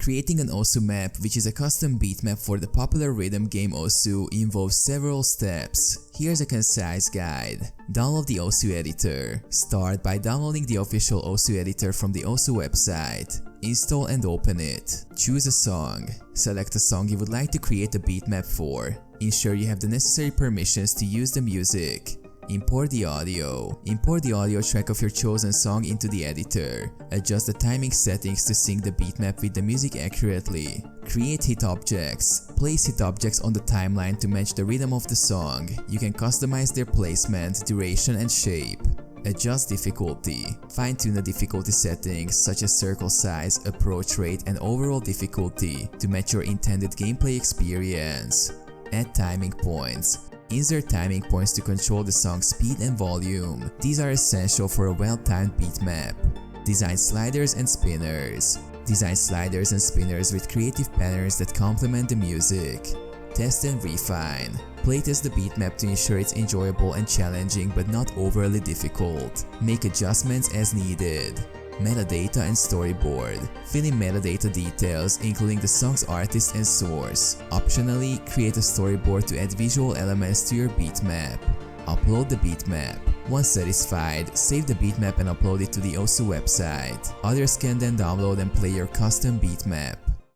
Creating an Osu map, which is a custom beat map for the popular rhythm game Osu, involves several steps. Here's a concise guide. Download the Osu editor. Start by downloading the official Osu editor from the Osu website. Install and open it. Choose a song. Select a song you would like to create a beat map for. Ensure you have the necessary permissions to use the music. Import the audio. Import the audio track of your chosen song into the editor. Adjust the timing settings to sync the beat map with the music accurately. Create hit objects. Place hit objects on the timeline to match the rhythm of the song. You can customize their placement, duration, and shape. Adjust difficulty. Fine-tune the difficulty settings such as circle size, approach rate, and overall difficulty to match your intended gameplay experience. Add timing points. Insert timing points to control the song's speed and volume. These are essential for a well-timed beat map. Design sliders and spinners. Design sliders and spinners with creative patterns that complement the music. Test and refine. Playtest the beat map to ensure it's enjoyable and challenging but not overly difficult. Make adjustments as needed. Metadata and storyboard. Fill in metadata details including the song's artist and source. Optionally, create a storyboard to add visual elements to your beat map. Upload the beat map. Once satisfied, save the beat map and upload it to the Osu website. Others can then download and play your custom beat map.